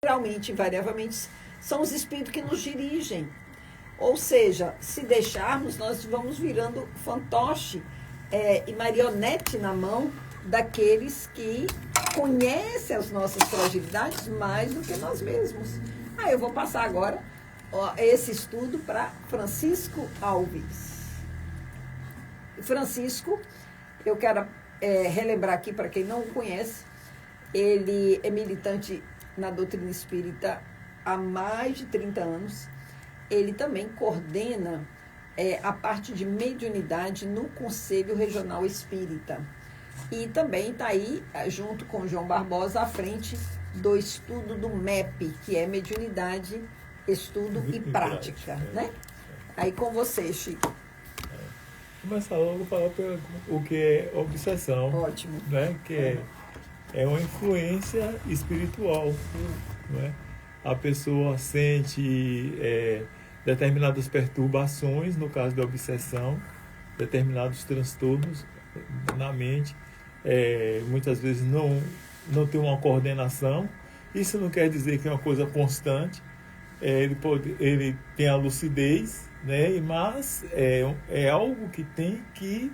geralmente, invariavelmente, são os espíritos que nos dirigem. Ou seja, se deixarmos, nós vamos virando fantoche e marionete na mão daqueles que conhecem as nossas fragilidades mais do que nós mesmos. Eu vou passar agora esse estudo para Francisco Alves. Francisco, eu quero relembrar aqui para quem não o conhece, ele é militante na doutrina espírita há mais de 30 anos. Ele também coordena a parte de mediunidade no Conselho Regional Espírita. E também está aí, junto com o João Barbosa, à frente do estudo do MEP, que é Mediunidade, Estudo e Prática. Né? Aí com você, Chico. Começar logo a falar o que é obsessão. Ótimo. Né? Que é uma influência espiritual. Né? A pessoa sente determinadas perturbações, no caso da obsessão, determinados transtornos na mente, muitas vezes não tem uma coordenação. Isso não quer dizer que é uma coisa constante. Ele tem a lucidez, né? Mas é algo que tem que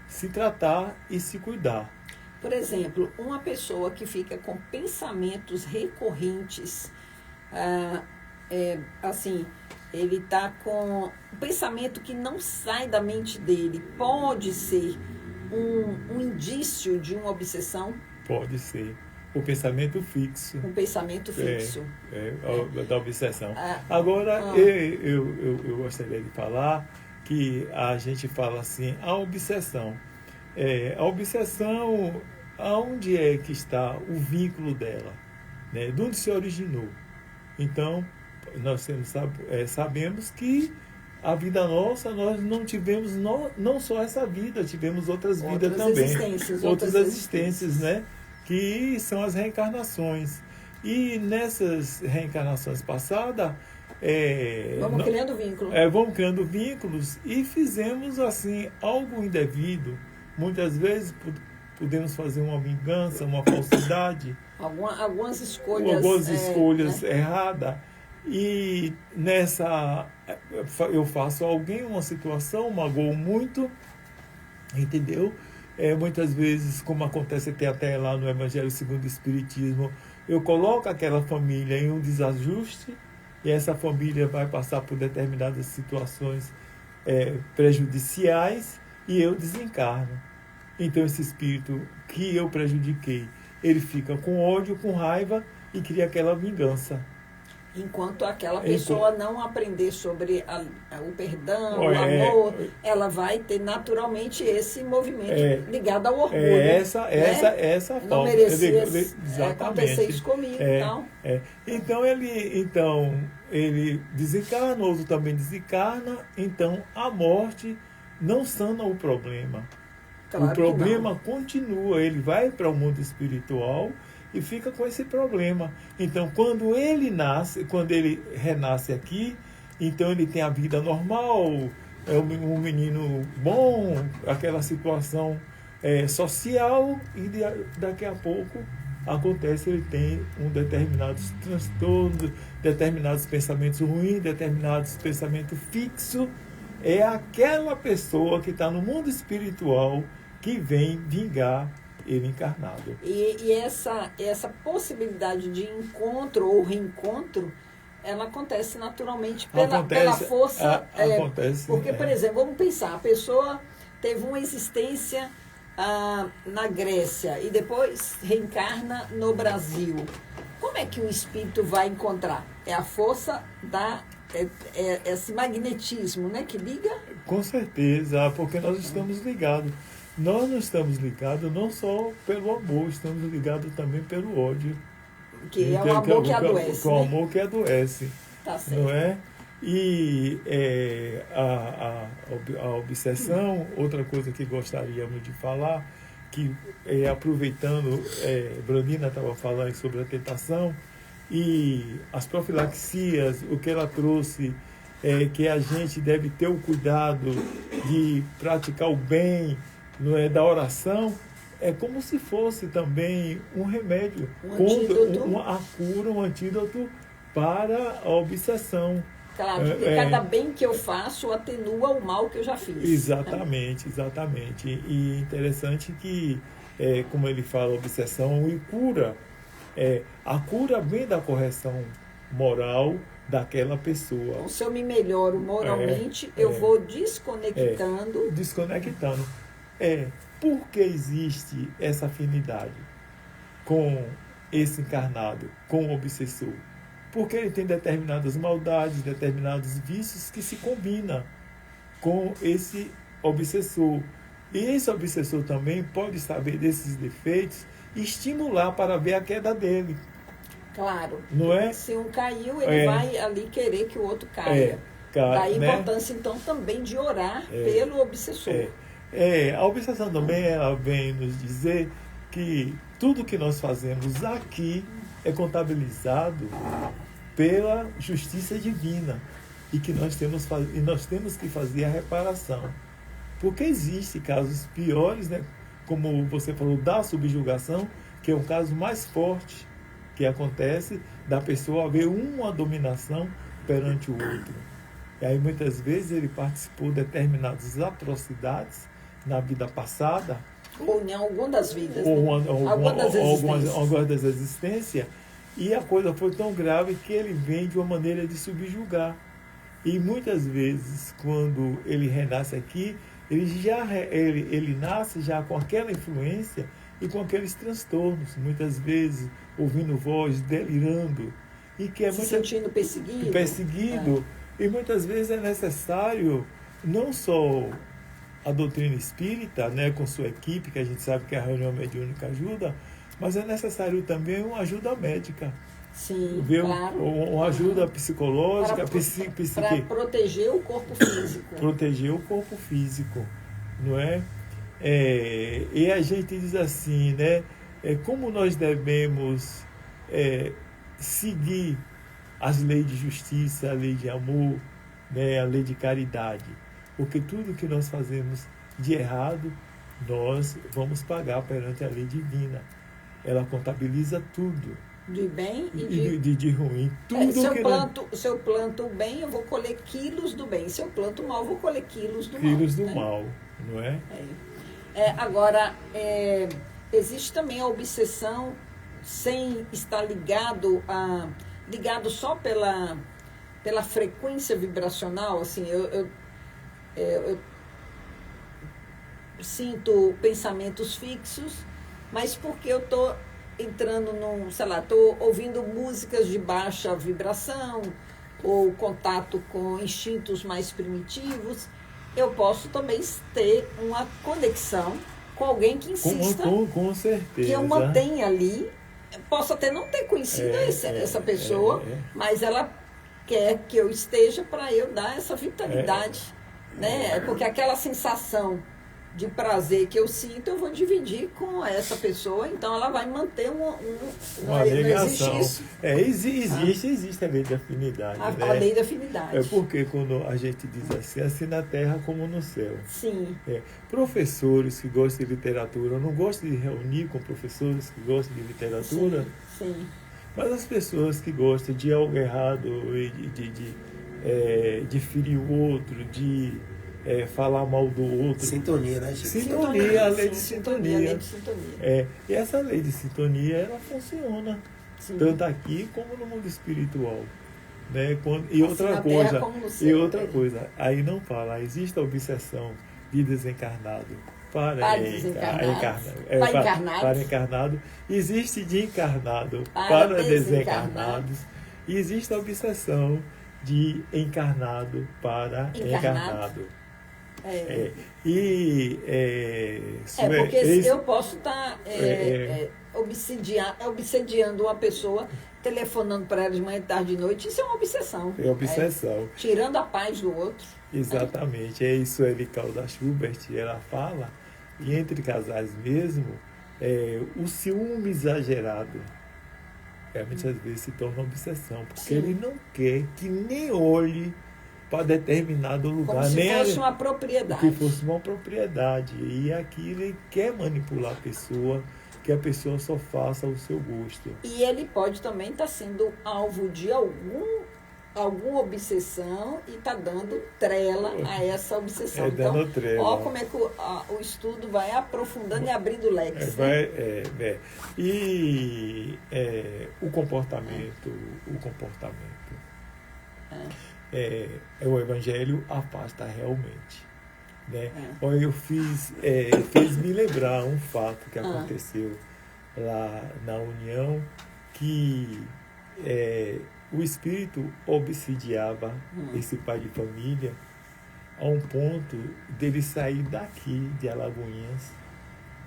se tratar e se cuidar. Por exemplo, uma pessoa que fica com pensamentos recorrentes, assim, ele está com um pensamento que não sai da mente dele, pode ser um indício de uma obsessão? Pode ser. O pensamento fixo. Um pensamento fixo. Da obsessão. Agora, eu gostaria de falar que a gente fala assim, a obsessão. A obsessão, aonde é que está o vínculo dela? Né? De onde se originou? Então, nós sabemos que a vida nossa, nós não tivemos não só essa vida, tivemos outras vidas também. Outras existências, né? Que são as reencarnações. E nessas reencarnações passadas... vamos criando vínculos. Vamos criando vínculos e fizemos, assim, algo indevido. Muitas vezes podemos fazer uma vingança, uma falsidade. Algumas escolhas erradas. E nessa... eu faço alguém uma situação, magoou muito, entendeu? Muitas vezes, como acontece até lá no Evangelho segundo o Espiritismo, eu coloco aquela família em um desajuste e essa família vai passar por determinadas situações prejudiciais e eu desencarno. Então esse espírito que eu prejudiquei, ele fica com ódio, com raiva e cria aquela vingança. Enquanto aquela pessoa não aprender sobre o perdão, o amor, ela vai ter naturalmente esse movimento ligado ao orgulho. Essa não falta. merecia acontecer isso comigo. Então ele desencarna, o outro também desencarna. Então a morte não sana o problema. Claro, o problema continua, ele vai para o mundo espiritual e fica com esse problema. Então, quando ele renasce aqui, então ele tem a vida normal, é um menino bom, aquela situação social, e daqui a pouco acontece, ele tem determinados transtornos, determinados pensamentos ruins, determinados pensamentos fixos. É aquela pessoa que está no mundo espiritual que vem vingar ele encarnado. E essa possibilidade de encontro ou reencontro, ela acontece naturalmente pela força. Acontece. Porque, por exemplo, vamos pensar, a pessoa teve uma existência na Grécia e depois reencarna no Brasil. Como é que o espírito vai encontrar? É a força esse magnetismo, né, que liga? Com certeza, porque nós estamos ligados. Nós não estamos ligados não só pelo amor, estamos ligados também pelo ódio. Que é o amor que adoece. O amor que adoece. Tá certo. Não é? E a obsessão, outra coisa que gostaríamos de falar, que aproveitando, Brandina estava falando sobre a tentação, e as profilaxias, o que ela trouxe, que a gente deve ter o cuidado de praticar o bem, não é, da oração, é como se fosse também um remédio, a cura, um antídoto para a obsessão. Claro, porque cada bem que eu faço atenua o mal que eu já fiz. Exatamente, exatamente. E interessante que, como ele fala, obsessão e cura, a cura vem da correção moral daquela pessoa. Então, se eu me melhoro moralmente, eu vou desconectando. Desconectando. Por que existe essa afinidade com esse encarnado, com o obsessor? Porque ele tem determinadas maldades, determinados vícios que se combinam com esse obsessor. E esse obsessor também pode saber desses defeitos e estimular para ver a queda dele. Claro. Não é? Se um caiu, ele vai ali querer que o outro caia. Daí a importância, então, também de orar pelo obsessor. A obsessão também ela vem nos dizer que tudo que nós fazemos aqui é contabilizado pela justiça divina e que nós temos que fazer a reparação. Porque existem casos piores, né? Como você falou, da subjugação, que é um caso mais forte que acontece da pessoa haver uma dominação perante o outro. E aí muitas vezes ele participou de determinadas atrocidades na vida passada, ou em alguma das vidas, alguma das existências, e a coisa foi tão grave que ele vem de uma maneira de subjugar. E muitas vezes, quando ele renasce aqui, ele nasce já com aquela influência e com aqueles transtornos, muitas vezes ouvindo voz, delirando, e que se sentindo perseguido. E muitas vezes é necessário não só a doutrina espírita, né, com sua equipe, que a gente sabe que a reunião mediúnica ajuda, mas é necessário também uma ajuda médica. Sim, claro. Uma ajuda psicológica, para proteger o corpo físico. Proteger o corpo físico, não é? E a gente diz assim, né? Como nós devemos seguir as leis de justiça, a lei de amor, né, a lei de caridade. Porque tudo que nós fazemos de errado, nós vamos pagar perante a lei divina. Ela contabiliza tudo. De bem e de ruim. Tudo se eu planto o bem, eu vou colher quilos do bem. Se eu planto o mal, eu vou colher quilos do mal. Quilos do mal, não é? Agora, existe também a obsessão sem estar ligado só pela frequência vibracional. Assim, eu sinto pensamentos fixos, mas porque eu estou entrando estou ouvindo músicas de baixa vibração ou contato com instintos mais primitivos, eu posso também ter uma conexão com alguém que insista, com certeza, que eu mantenha ali. Posso até não ter conhecido essa pessoa, mas ela quer que eu esteja para eu dar essa vitalidade, né? Porque aquela sensação de prazer que eu sinto, eu vou dividir com essa pessoa, então ela vai manter uma ligação. Não existe isso. Existe a lei da afinidade. A lei da afinidade. Porque quando a gente diz assim na terra como no céu. Sim. Professores que gostam de literatura, eu não gosto de reunir com professores que gostam de literatura. Sim. Mas as pessoas que gostam de algo errado, de ferir o outro, de falar mal do outro. Sintonia, né, gente? Sintonia, a lei de sintonia. A lei de sintonia. E essa lei de sintonia, ela funciona. Sim. Tanto aqui como no mundo espiritual. Né? E outra coisa, aí não fala, existe a obsessão de desencarnado para encarnado. Existe de encarnado para desencarnados. E existe a obsessão de encarnado para encarnado. Porque eu posso estar obsediando uma pessoa, telefonando para ela de manhã, tarde e noite. Isso é uma obsessão. É obsessão. Tirando a paz do outro. Exatamente. É isso, Calda Schubert, ela fala que entre casais mesmo, o ciúme exagerado muitas vezes se torna obsessão, porque ele não quer que nem olhe para determinado lugar. Como se nem fosse uma propriedade. Que fosse uma propriedade. E aqui ele quer manipular a pessoa, que a pessoa só faça o seu gosto. E ele pode também estar sendo alvo de alguma obsessão e está dando trela a essa obsessão. Dando trela. Ó como é que o estudo vai aprofundando e abrindo leques. E o comportamento. O Evangelho afasta realmente. Né? Eu fez me lembrar um fato que aconteceu lá na União, que o espírito obsidiava esse pai de família a um ponto dele sair daqui de Alagoinhas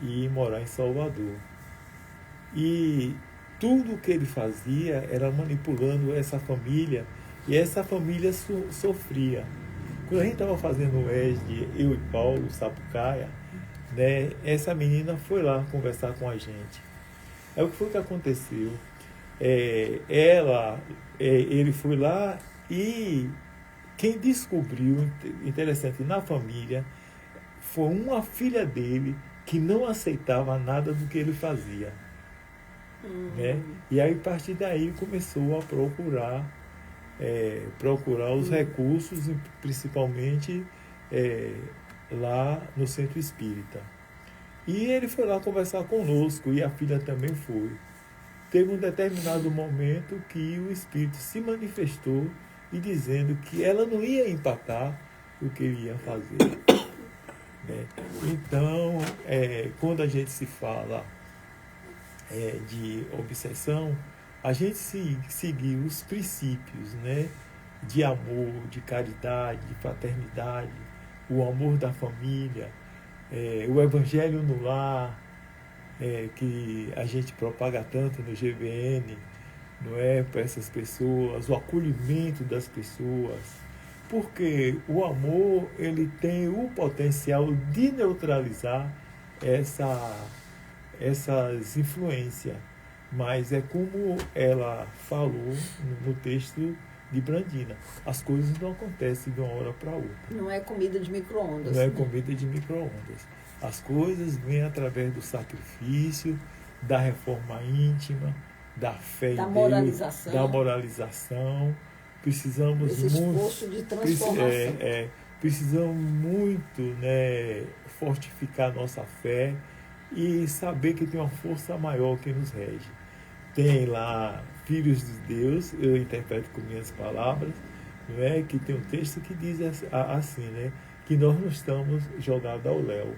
e ir morar em Salvador. E tudo que ele fazia era manipulando essa família, e essa família sofria. Quando a gente estava fazendo o ESD, eu e Paulo, Sapucaia, né, essa menina foi lá conversar com a gente. Aí o que foi que aconteceu? Ele foi lá e quem descobriu, interessante, na família, foi uma filha dele que não aceitava nada do que ele fazia. Né? E aí, a partir daí, começou a procurar os recursos, principalmente lá no Centro Espírita. E ele foi lá conversar conosco, e a filha também foi. Teve um determinado momento que o Espírito se manifestou e dizendo que ela não ia empatar o que ele ia fazer. Né? Então, quando a gente se fala de obsessão, a gente seguir os princípios, né, de amor, de caridade, de fraternidade, o amor da família, o Evangelho no lar, que a gente propaga tanto no GBN, não é, para essas pessoas, o acolhimento das pessoas, porque o amor ele tem o potencial de neutralizar essas influências, mas é como ela falou no texto de Brandina, as coisas não acontecem de uma hora para outra. Não é comida de micro-ondas. Não é comida de micro-ondas. As coisas vêm através do sacrifício, da reforma íntima, da fé em Deus, da moralização. Precisamos esse esforço de transformação. Precisamos muito, né, fortificar nossa fé e saber que tem uma força maior que nos rege. Tem lá filhos de Deus, eu interpreto com minhas palavras, não é? Que tem um texto que diz assim, né, que nós não estamos jogados ao léu.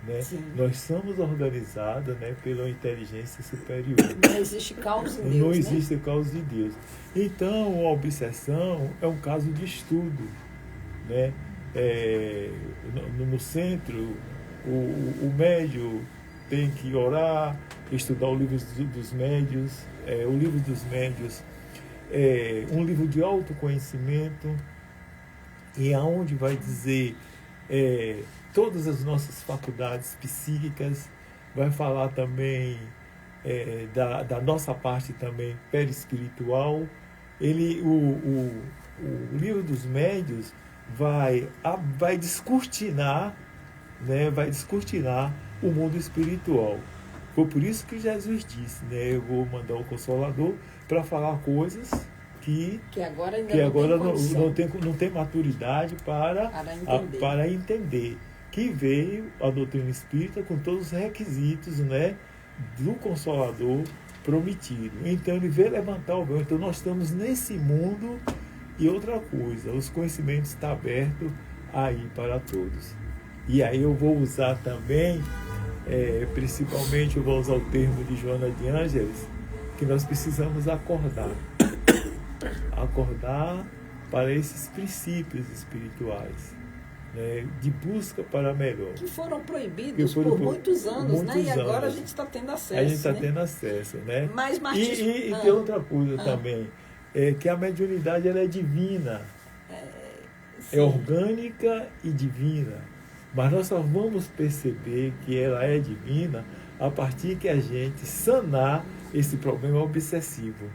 Né? Nós somos organizados, né, pela inteligência superior. Não existe causa em Deus. Não existe causa de Deus. Então, a obsessão é um caso de estudo. Né? No centro, o médium tem que orar, estudar o livro dos médios. O livro dos médios é um livro de autoconhecimento, e aonde vai dizer todas as nossas faculdades psíquicas, vai falar também da nossa parte também perispiritual. O livro dos médios vai descortinar, né, o mundo espiritual. Foi por isso que Jesus disse, né, eu vou mandar o Consolador para falar coisas que agora não tem maturidade para entender. Que veio a doutrina espírita com todos os requisitos, né, do Consolador prometido. Então ele veio levantar o véu. Então nós estamos nesse mundo. E outra coisa, os conhecimentos estão abertos aí para todos. E aí eu vou usar também, principalmente eu vou usar o termo de Joana de Ângeles, que nós precisamos acordar para esses princípios espirituais. Né, de busca para melhor. Que foram proibidos por muitos anos, né? E agora a gente está tendo acesso. A gente está tendo acesso, né? Mas, e tem outra coisa também, que a mediunidade ela é divina, é orgânica e divina. Mas nós só vamos perceber que ela é divina a partir que a gente sanar esse problema obsessivo.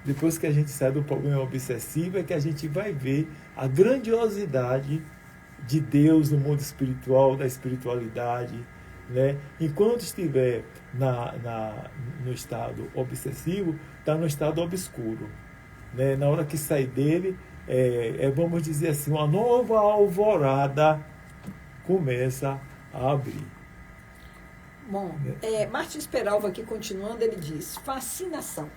depois que a gente sai do problema obsessivo, é que a gente vai ver a grandiosidade de Deus no mundo espiritual, da espiritualidade, né? Enquanto estiver no estado obsessivo, está no estado obscuro, né? Na hora que sai dele, vamos dizer assim, uma nova alvorada começa a abrir. Bom, Martins Peralva, aqui continuando, ele diz: fascinação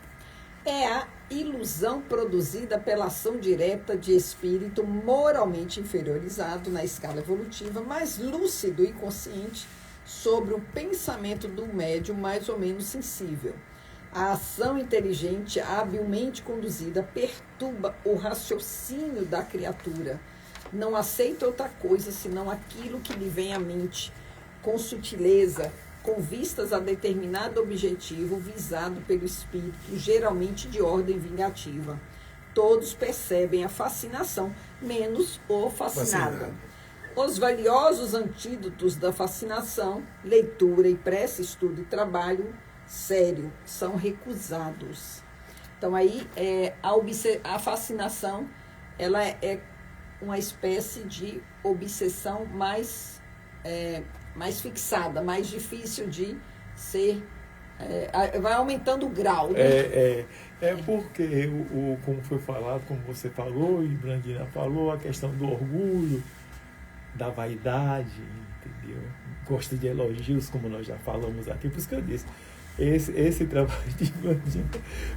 é a ilusão produzida pela ação direta de espírito moralmente inferiorizado na escala evolutiva, mais lúcido e consciente sobre o pensamento do médium mais ou menos sensível. A ação inteligente, habilmente conduzida, perturba o raciocínio da criatura. Não aceita outra coisa senão aquilo que lhe vem à mente, com sutileza, com vistas a determinado objetivo visado pelo espírito, geralmente de ordem vingativa. Todos percebem a fascinação, menos o fascinado. Os valiosos antídotos da fascinação, leitura e prece, estudo e trabalho sério, são recusados. Então, aí, a fascinação, ela é uma espécie de obsessão mais fixada, mais difícil de ser... vai aumentando o grau, né? Porque, como foi falado, como você falou, e Brandina falou, a questão do orgulho, da vaidade, entendeu? Gosta de elogios, como nós já falamos aqui. Por isso que eu disse, esse trabalho de Brandina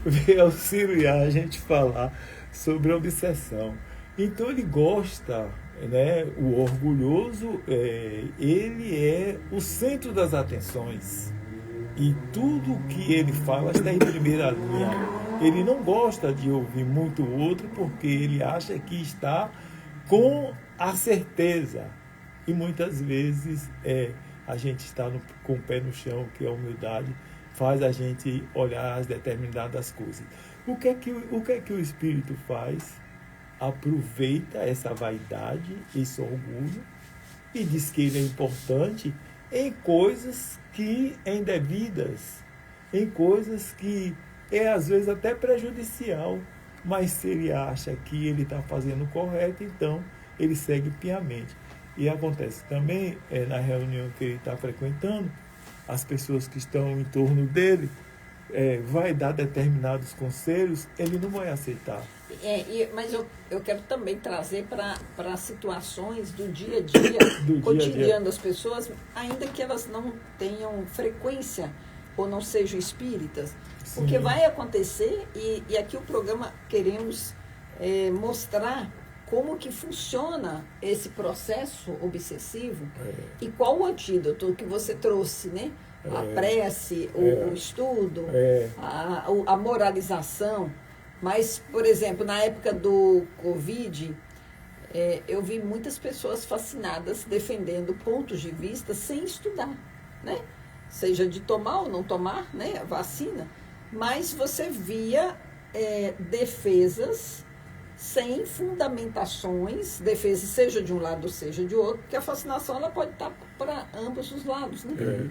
veio auxiliar a gente falar sobre a obsessão. Então ele gosta, né? O orgulhoso, ele é o centro das atenções. E tudo que ele fala está em primeira linha. Ele não gosta de ouvir muito o outro porque ele acha que está com a certeza. E muitas vezes a gente está com o pé no chão, que a humildade faz a gente olhar as determinadas coisas. O que é que o espírito faz? Aproveita essa vaidade, esse orgulho, e diz que ele é importante em coisas que indevidas, em coisas que às vezes até prejudicial, mas se ele acha que ele está fazendo o correto, então ele segue piamente. E acontece também, na reunião que ele está frequentando, as pessoas que estão em torno dele, vai dar determinados conselhos, ele não vai aceitar. Mas eu quero também trazer para situações do dia a dia, cotidiano das pessoas, ainda que elas não tenham frequência ou não sejam espíritas. Sim. Porque vai acontecer, e aqui o programa queremos mostrar como que funciona esse processo obsessivo e qual o antídoto que você trouxe, né? A prece, o estudo, a moralização. Mas, por exemplo, na época do Covid, eu vi muitas pessoas fascinadas defendendo pontos de vista sem estudar, né? Seja de tomar ou não tomar, né, a vacina, mas você via defesas sem fundamentações, defesas seja de um lado, seja de outro, porque a fascinação ela pode estar para ambos os lados, né?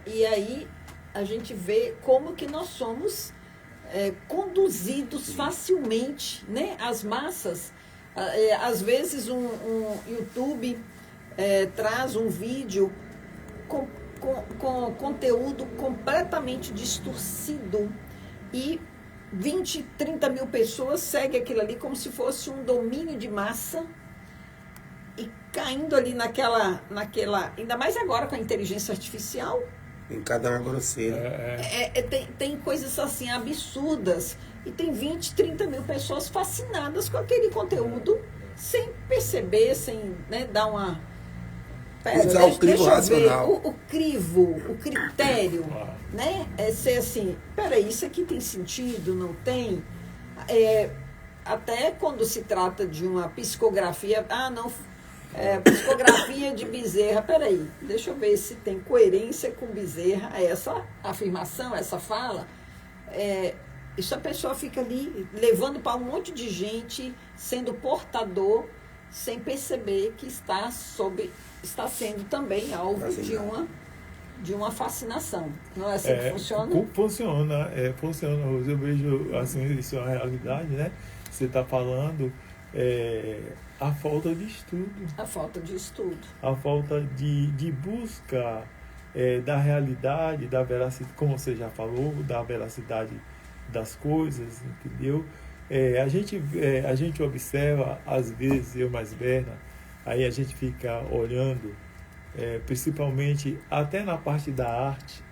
E aí a gente vê como que nós somos conduzidos facilmente, né? As massas, às vezes um YouTube traz um vídeo com conteúdo completamente distorcido e 20, 30 mil pessoas seguem aquilo ali como se fosse um domínio de massa e caindo ali naquela ainda mais agora com a inteligência artificial. Em cada grosseiro. Tem coisas assim absurdas e tem 20, 30 mil pessoas fascinadas com aquele conteúdo sem perceber, sem, né, dar uma... Usar o crivo racional. O critério, né? Ser assim, peraí, isso aqui tem sentido, não tem? Até quando se trata de uma psicografia, psicografia de Bezerra, peraí, deixa eu ver se tem coerência com Bezerra, essa afirmação, essa fala. Isso a pessoa fica ali levando para um monte de gente, sendo portador, sem perceber que está sendo também alvo de uma de uma fascinação. Não é assim que funciona? Funciona, Rose. Eu vejo, assim, isso é uma realidade, né? Você está falando a falta de estudo. A falta de estudo. A falta de busca da realidade, da veracidade, como você já falou, da veracidade das coisas, entendeu? A gente observa, às vezes, eu mais Berna, aí a gente fica olhando, principalmente até na parte da arte,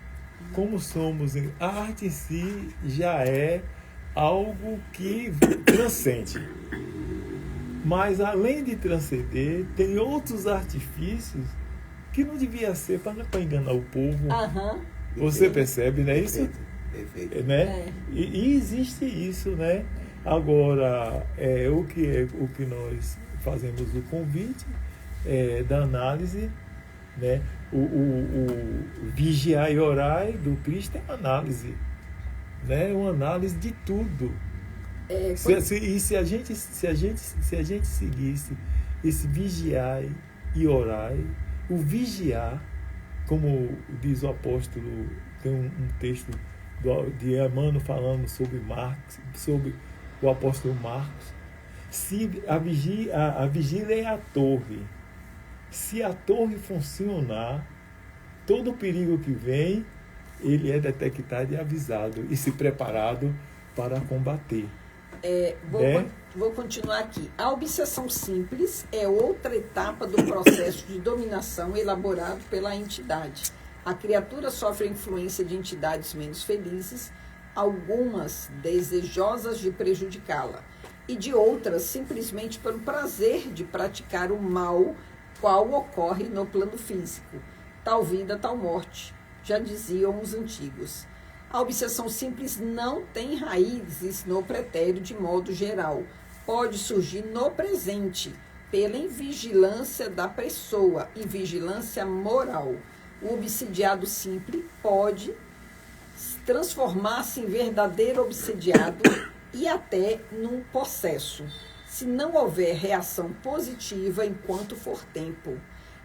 como somos. A arte em si já é algo que transcende. Mas, além de transcender, tem outros artifícios que não devia ser para enganar o povo. Você percebe, né? Isso, Perfeito. Né? E existe isso, né? Agora, o que nós fazemos o convite da análise, né? O vigiar e orar do Cristo é análise, né? Uma análise de tudo. Se a gente seguisse esse vigiar e orar, o vigiar, como diz o apóstolo, tem um texto de Emmanuel falando sobre Marcos, sobre o apóstolo Marcos. Se a vigília é a torre. Se a torre funcionar, todo o perigo que vem, ele é detectado e avisado e se preparado para combater. Vou continuar aqui. A obsessão simples é outra etapa do processo de dominação elaborado pela entidade. A criatura sofre a influência de entidades menos felizes, algumas desejosas de prejudicá-la, e de outras simplesmente pelo prazer de praticar o mal, qual ocorre no plano físico. Tal vida, tal morte, já diziam os antigos. A obsessão simples não tem raízes no pretérito de modo geral. Pode surgir no presente, pela invigilância da pessoa, invigilância moral. O obsidiado simples pode transformar-se em verdadeiro obsidiado e até num possesso, se não houver reação positiva enquanto for tempo,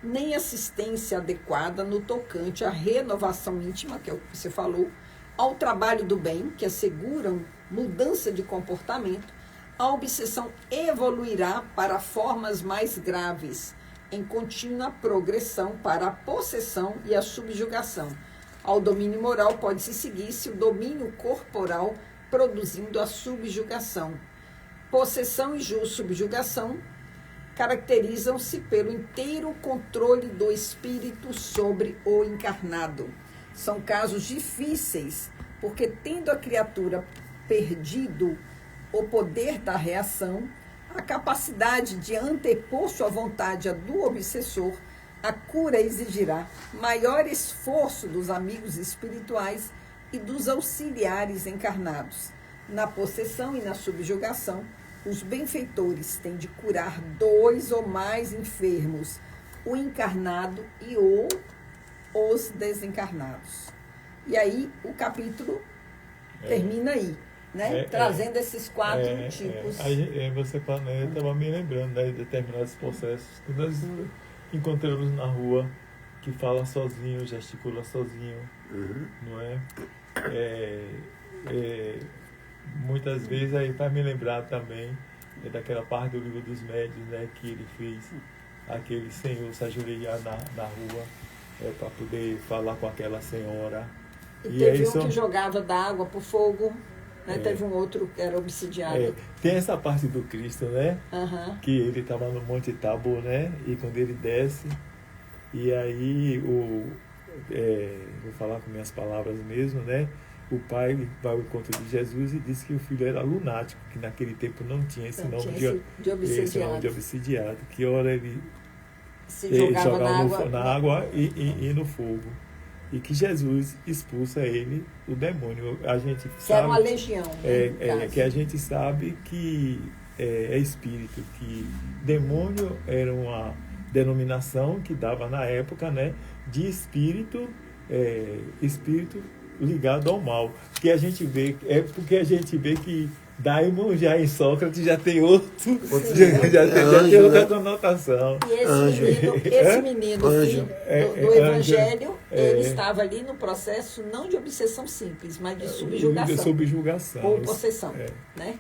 nem assistência adequada no tocante à renovação íntima, que é o que você falou, ao trabalho do bem, que asseguram mudança de comportamento. A obsessão evoluirá para formas mais graves, em contínua progressão para a possessão e a subjugação. Ao domínio moral pode-se seguir-se o domínio corporal, produzindo a subjugação. Possessão e subjugação caracterizam-se pelo inteiro controle do espírito sobre o encarnado. São casos difíceis, porque tendo a criatura perdido o poder da reação, a capacidade de antepor sua vontade à do obsessor, a cura exigirá maior esforço dos amigos espirituais e dos auxiliares encarnados. Na possessão e na subjugação, os benfeitores têm de curar 2 ou mais enfermos, o encarnado e os desencarnados. E aí o capítulo termina aí, né? Trazendo esses 4 tipos. Aí você falando, eu estava me lembrando, né, de determinados processos que nós encontramos na rua, que fala sozinho, gesticula sozinho, não é? Muitas vezes aí para me lembrar também daquela parte do livro dos médiuns, né, que ele fez aquele senhor se ajoelhar na rua para poder falar com aquela senhora. E teve um que jogava da água para o fogo, né? Teve um outro que era obsidiado. Tem essa parte do Cristo, né? Que ele estava no Monte Tabor, né? E quando ele desce, e aí vou falar com minhas palavras mesmo, né? O pai vai ao encontro de Jesus e diz que o filho era lunático, que naquele tempo não tinha esse nome de obsidiado, que ora ele jogava na água e no fogo. E que Jesus expulsa ele, o demônio. A gente sabe, era uma legião. Que a gente sabe que é espírito, que demônio era uma denominação que dava na época, né, de espírito ligado ao mal. Que a gente vê, porque a gente vê que Daimon já em Sócrates já tem já tem outra conotação. E esse menino Anjo. do Evangelho, ele estava ali no processo não de obsessão simples, mas de subjugação. De subjugação. Ou possessão. Né?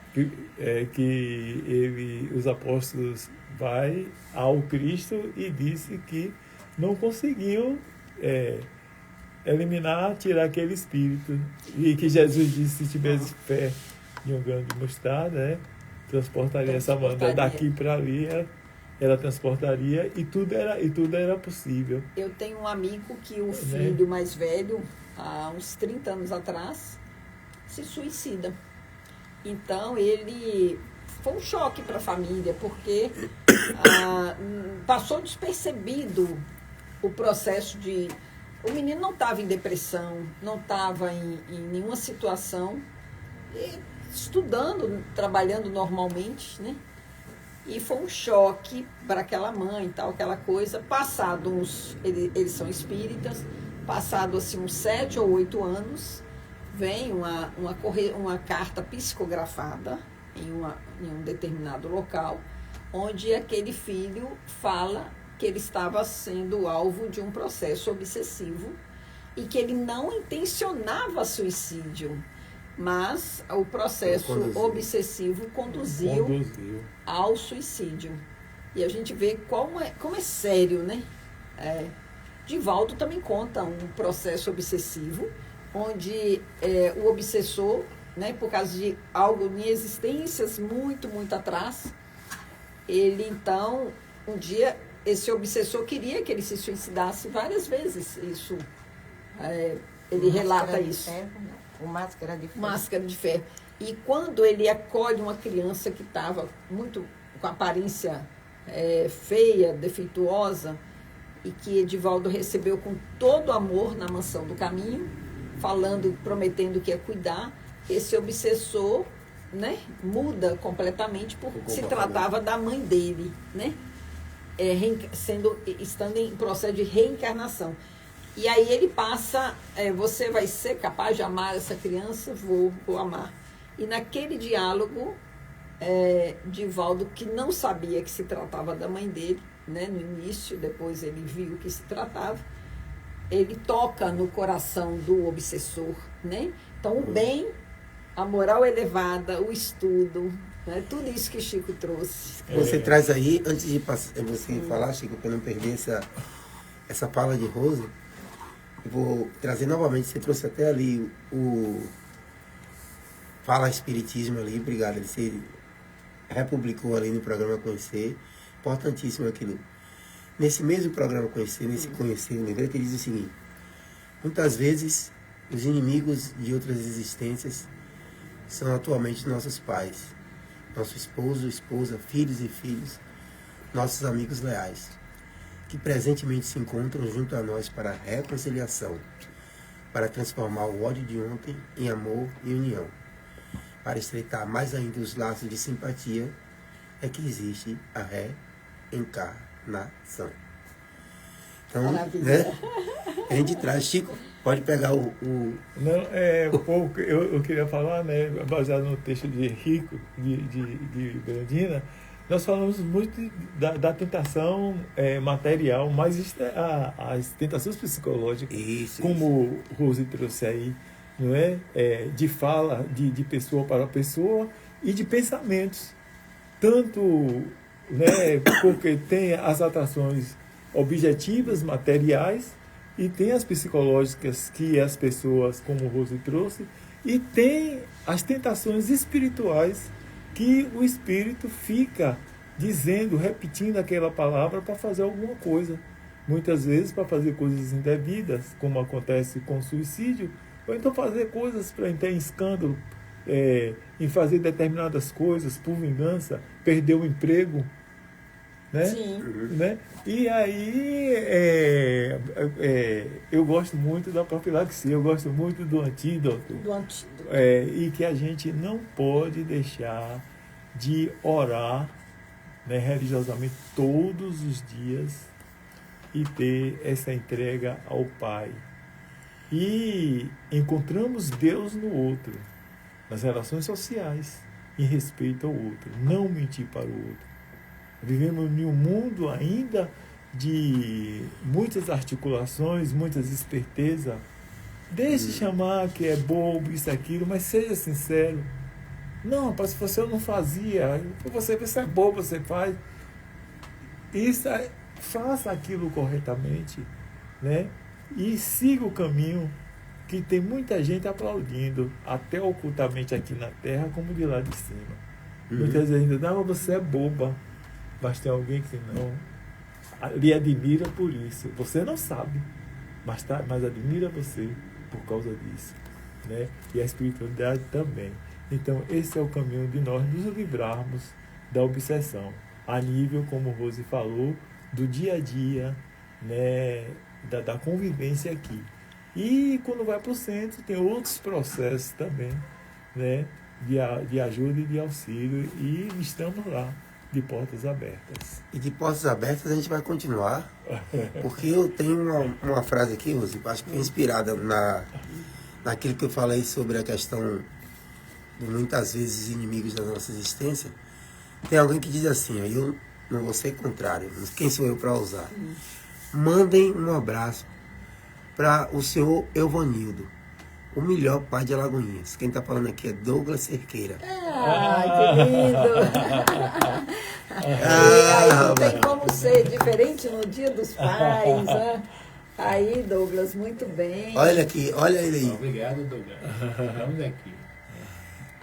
Que os apóstolos vai ao Cristo e disse que não conseguiu eliminar, tirar aquele espírito. E que Jesus disse, se tivesse fé de um grão de mostarda, né, transportaria essa banda daqui para ali, ela transportaria e tudo era possível. Eu tenho um amigo que o filho mais velho, há uns 30 anos atrás, se suicida. Então, foi um choque para a família, porque passou despercebido o processo de... O menino não estava em depressão, não estava em nenhuma situação, estudando, trabalhando normalmente, né? E foi um choque para aquela mãe, tal, aquela coisa. Passado eles são espíritas, passado assim uns 7 ou 8 anos, vem uma carta psicografada em um determinado local, onde aquele filho fala que ele estava sendo alvo de um processo obsessivo e que ele não intencionava suicídio, mas o processo obsessivo conduziu ao suicídio. E a gente vê como é sério, né? Divaldo também conta um processo obsessivo, onde o obsessor, né, por causa de algo em existências muito, muito atrás, ele então, um dia, esse obsessor queria que ele se suicidasse várias vezes. Isso, ele relata isso. O Máscara de Ferro. Máscara de Ferro. E quando ele acolhe uma criança que estava muito com aparência feia, defeituosa, e que Edivaldo recebeu com todo amor na Mansão do Caminho, prometendo que ia cuidar, esse obsessor, né, muda completamente, porque se tratava da mãe dele, né, estando em processo de reencarnação. E aí ele passa, você vai ser capaz de amar essa criança? Vou amar. E naquele diálogo, Divaldo, que não sabia que se tratava da mãe dele, né, no início, depois ele viu que se tratava, ele toca no coração do obsessor, né? Então o bem, a moral elevada, o estudo, né, tudo isso que Chico trouxe. Você traz aí, antes de você falar, Chico, para não perder essa fala de Rose, eu vou trazer novamente, você trouxe até ali o Fala Espiritismo ali, obrigado, ele se republicou ali no programa Conhecer, importantíssimo aquilo. Nesse mesmo programa Conhecer, nesse Conhecer o Livreto, ele diz o seguinte: muitas vezes os inimigos de outras existências são atualmente nossos pais, nosso esposo, esposa, filhos e filhos, nossos amigos leais, que presentemente se encontram junto a nós para a reconciliação, para transformar o ódio de ontem em amor e união, para estreitar mais ainda os laços de simpatia, é que existe a reencarnação. Então, né, a gente traz, Chico, pode pegar o... Não, eu queria falar, né, baseado no texto de Rico, de Brandina, nós falamos muito da tentação material, mas as tentações psicológicas, como o Rose trouxe aí, não é? De fala, de pessoa para pessoa e de pensamentos. Tanto, né, porque tem as atrações objetivas, materiais, e tem as psicológicas que as pessoas, como o Rose trouxe, e tem as tentações espirituais que o espírito fica dizendo, repetindo aquela palavra para fazer alguma coisa. Muitas vezes para fazer coisas indevidas, como acontece com o suicídio, ou então fazer coisas para entrar em escândalo, em fazer determinadas coisas por vingança, perder o emprego, né? Sim. Né? E aí eu gosto muito da profilaxia, eu gosto muito do antídoto. E que a gente não pode deixar de orar, né, religiosamente todos os dias e ter essa entrega ao Pai. E encontramos Deus no outro, nas relações sociais. em respeito ao outro, não mentir para o outro. Vivemos em um mundo ainda de muitas articulações, muitas espertezas. Deixe chamar que é bobo, isso, aquilo, mas seja sincero. Não, se você não fazia, você é bobo, você faz. Isso, faça aquilo corretamente, né? E siga o caminho, que tem muita gente aplaudindo, até ocultamente aqui na terra, como de lá de cima. Muitas vezes ainda, não, você é boba, mas tem alguém que não lhe admira por isso. Você não sabe, mas admira você por causa disso, né? E a espiritualidade também. Então, esse é o caminho de nós nos livrarmos da obsessão, a nível, como Rose falou, do dia a dia, né? Da convivência aqui. E quando vai para o centro, tem outros processos também, né? De ajuda e de auxílio, e estamos lá, de portas abertas. E de portas abertas a gente vai continuar, porque eu tenho uma frase aqui, Rose, acho que foi inspirada naquilo que eu falei sobre a questão de muitas vezes inimigos da nossa existência. Tem alguém que diz assim, ó, eu não vou ser contrário, mas quem sou eu para usar? Mandem um abraço para o senhor Elvanildo, o melhor pai de Alagoinhas. Quem está falando aqui é Douglas Cerqueira. Que lindo! Aí não tem como ser diferente no Dia dos Pais, né? Aí, Douglas, muito bem. Olha aqui, olha ele aí. Obrigado, Douglas. Estamos aqui.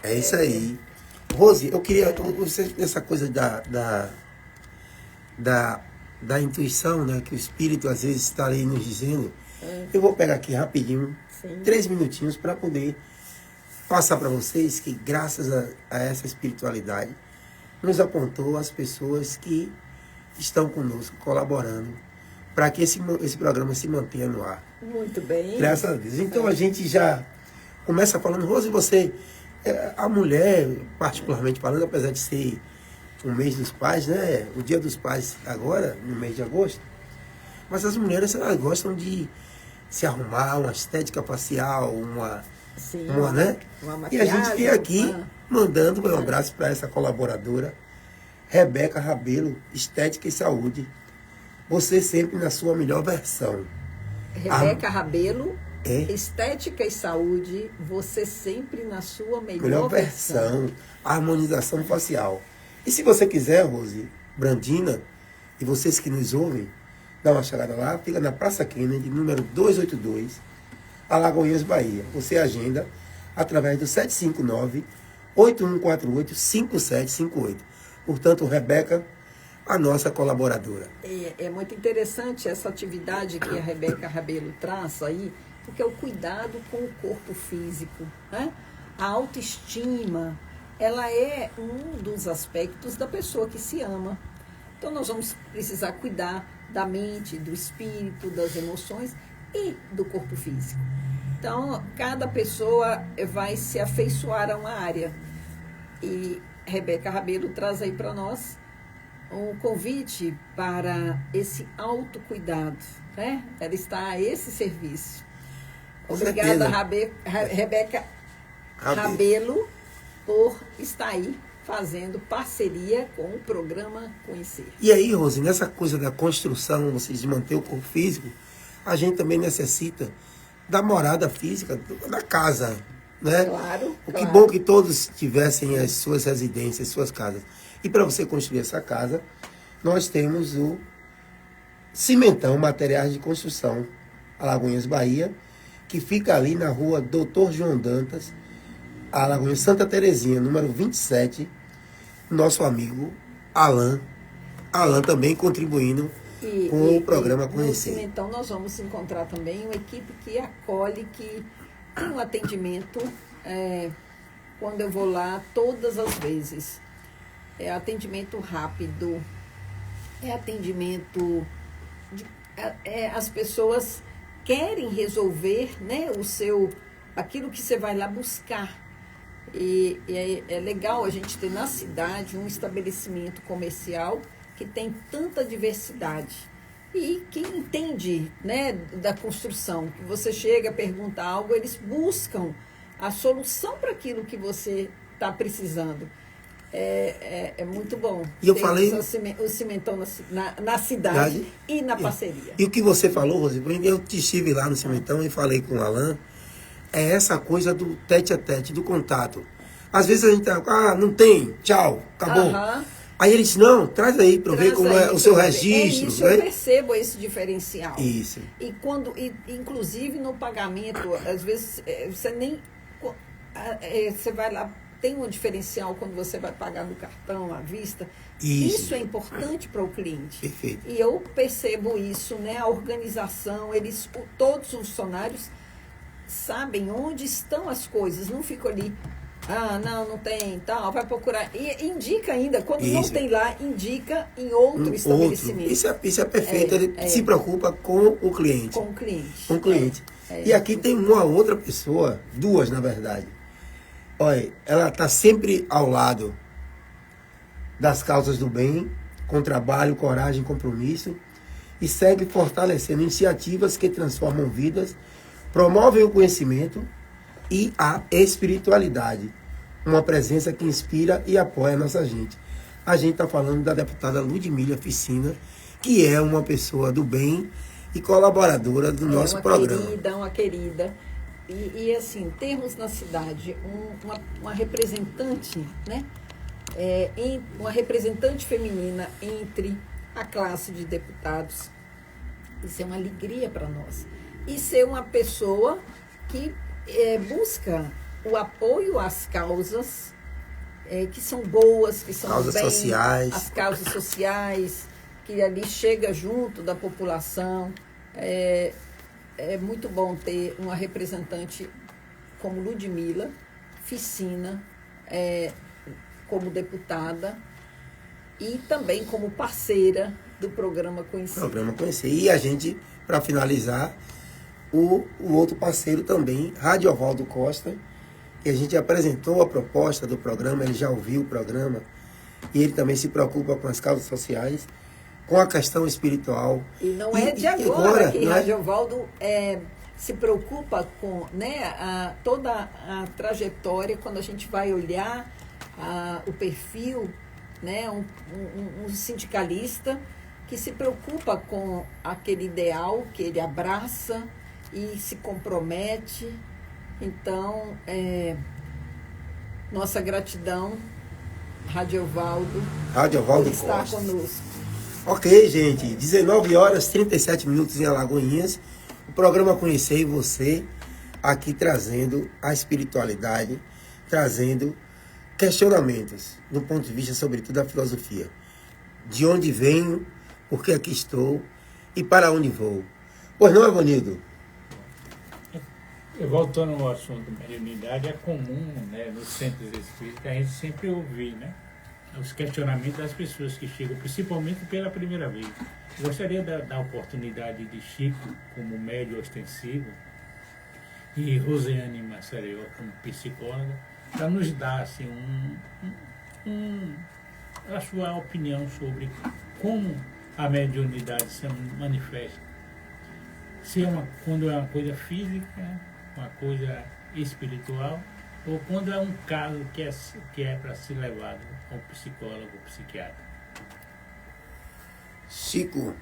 É isso aí. Rose, eu queria, você, essa coisa da intuição, né, que o Espírito às vezes está ali nos dizendo, eu vou pegar aqui rapidinho, 3 minutinhos, para poder passar para vocês que graças a essa espiritualidade nos apontou as pessoas que estão conosco, colaborando, para que esse programa se mantenha no ar. Muito bem. Graças a Deus. Então a gente já começa falando, Rose, você, a mulher, particularmente falando, apesar de ser o mês dos pais, né? O Dia dos Pais agora, no mês de agosto, mas as mulheres, elas gostam de se arrumar, uma estética facial, uma né? Uma e a gente tem aqui, mandando um abraço para essa colaboradora, Rebeca Rabelo, Estética e Saúde. Você sempre na sua melhor versão. Rebeca Rabelo, Estética e Saúde, você sempre na sua melhor versão. Harmonização facial. E se você quiser, Rose, Brandina, e vocês que nos ouvem, dá uma chegada lá, fica na Praça Kennedy, número 282, Alagoinhas, Bahia. Você agenda através do 759-8148-5758. Portanto, Rebeca, a nossa colaboradora. É muito interessante essa atividade que a Rebeca Rabelo traz aí, porque é o cuidado com o corpo físico, né? A autoestima, ela é um dos aspectos da pessoa que se ama. Então, nós vamos precisar cuidar da mente, do espírito, das emoções e do corpo físico. Então, cada pessoa vai se afeiçoar a uma área. E Rebeca Rabelo traz aí para nós um convite para esse autocuidado, né? Ela está a esse serviço. Obrigada, Rebeca Rabelo, por estar aí fazendo parceria com o programa Conhecer. E aí, Rose, nessa coisa da construção, vocês de manter o corpo físico, a gente também necessita da morada física, da casa, né? Claro. Que bom que todos tivessem as suas residências, as suas casas. E para você construir essa casa, nós temos o Cimentão Materiais de Construção, Alagoinhas, Bahia, que fica ali na rua Doutor João Dantas, Alagoinhas, Santa Terezinha, número 27, nosso amigo Alan também contribuindo com o programa Conhecer. No Cimentão nós vamos encontrar também uma equipe que acolhe, que tem um atendimento, quando eu vou lá, todas as vezes. É atendimento rápido, é atendimento... as pessoas querem resolver, né, aquilo que você vai lá buscar. E é legal a gente ter na cidade um estabelecimento comercial que tem tanta diversidade e que entende, né, da construção. Que você chega, pergunta algo, eles buscam a solução para aquilo que você está precisando. é muito bom. E eu ter falei- o cimentão na cidade e na parceria. E o que você falou, Rose, eu estive lá no cimentão e falei com o Alan, é essa coisa do tete a tete, do contato. Às vezes a gente tá, não tem, tchau, acabou. Aham. Aí ele disse, não, traz aí para eu ver Traz como aí é o seu pra eu ver. registro. É isso, né? eu percebo esse diferencial. Isso. Inclusive no pagamento, às vezes você nem. Você vai lá, tem um diferencial quando você vai pagar no cartão, à vista. Isso. É importante para o cliente. Perfeito. E eu percebo isso, né? A organização, todos os funcionários sabem onde estão as coisas, não ficam ali. Não tem, tal, vai procurar. E indica ainda, quando não Isso. tem lá, indica em outro estabelecimento. Isso é perfeito, ele se preocupa com o cliente. Com o cliente. Com o cliente. E aqui tem uma outra pessoa, duas na verdade. Olha, ela está sempre ao lado das causas do bem, com trabalho, coragem, compromisso, e segue fortalecendo iniciativas que transformam vidas, promovem o conhecimento e a espiritualidade. Uma presença que inspira e apoia a nossa gente. A gente está falando da deputada Ludmila Ficina, que é uma pessoa do bem e colaboradora do nosso programa. Uma querida. E assim, temos na cidade uma representante, né? Uma representante feminina entre a classe de deputados. Isso é uma alegria para nós. E ser uma pessoa que busca o apoio às causas que são boas, que são Causas sociais. As causas sociais, que ali chega junto da população. É muito bom ter uma representante como Ludmila Ficina, como deputada e também como parceira do programa Conhecer. Programa Conhecer. E a gente, para finalizar, o outro parceiro também, Radiovaldo Costa, que a gente apresentou a proposta do programa, ele já ouviu o programa, e ele também se preocupa com as causas sociais, com a questão espiritual. E não é de agora que não é? Radiovaldo se preocupa com, né, toda a trajetória, quando a gente vai olhar o perfil, né, um sindicalista que se preocupa com aquele ideal que ele abraça e se compromete. Então, nossa gratidão, Radiovaldo, por estar Costa. conosco. Ok, gente, 19h37 em Alagoinhas. O programa Conhecer você, aqui trazendo a espiritualidade, trazendo questionamentos do ponto de vista, sobretudo, da filosofia. De onde venho, por que aqui estou e para onde vou. Pois não, Evanildo? Voltando ao assunto da mediunidade, é comum, né, nos centros espíritas a gente sempre ouvir, né, os questionamentos das pessoas que chegam, principalmente pela primeira vez. Gostaria da oportunidade de Chico, como médium ostensivo, e Rosiane Maceió, como psicóloga, para nos dar assim, a sua opinião sobre como a mediunidade se manifesta. Se quando é uma coisa física, uma coisa espiritual, ou quando é um caso que é para ser levado ao psicólogo, ao psiquiatra. Chico.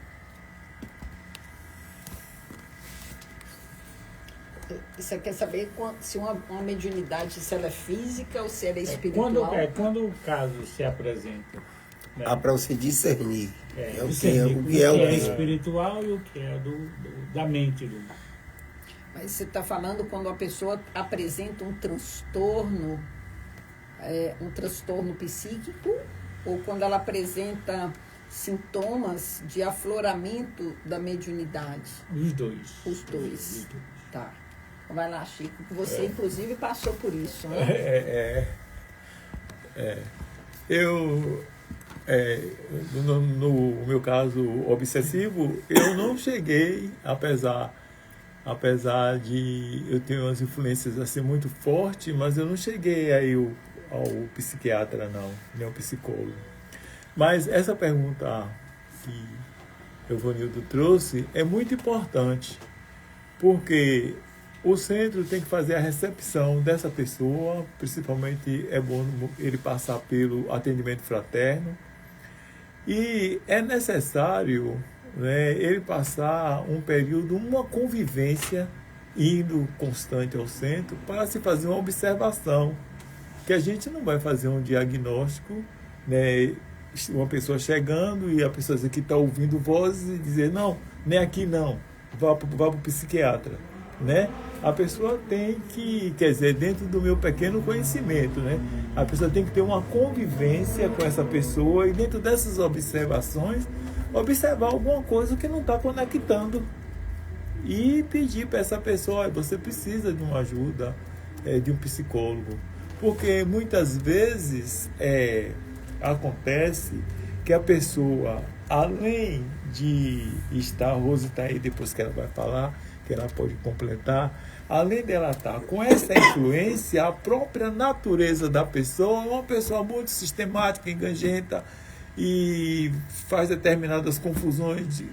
Você quer saber se uma mediunidade, se ela é física ou se ela é espiritual? Quando o caso se apresenta. Né? Para você discernir. O que é espiritual e o que é da mente. Mas você está falando quando a pessoa apresenta um transtorno psíquico, ou quando ela apresenta sintomas de afloramento da mediunidade? Os dois. Os dois. Tá. Vai lá, Chico, que você inclusive passou por isso, né? No meu caso obsessivo, eu não cheguei, apesar de eu ter umas influências assim muito fortes, mas eu não cheguei aí ao psiquiatra não, nem ao psicólogo. Mas essa pergunta que o Vanildo trouxe é muito importante, porque O centro tem que fazer a recepção dessa pessoa, principalmente é bom ele passar pelo atendimento fraterno. E é necessário, né, ele passar um período, uma convivência, indo constante ao centro, para se fazer uma observação. Que a gente não vai fazer um diagnóstico, né, uma pessoa chegando e a pessoa que está ouvindo vozes e dizer, não, nem aqui não, vá para o psiquiatra. Né? A pessoa tem que, quer dizer, dentro do meu pequeno conhecimento, né? A pessoa tem que ter uma convivência com essa pessoa e dentro dessas observações, observar alguma coisa que não está conectando e pedir para essa pessoa, você precisa de uma ajuda de um psicólogo. Porque muitas vezes acontece que a pessoa, além de estar, a Rose está aí depois que ela vai falar, que ela pode completar, além dela estar com essa influência, a própria natureza da pessoa é uma pessoa muito sistemática, engajenta e faz determinadas confusões,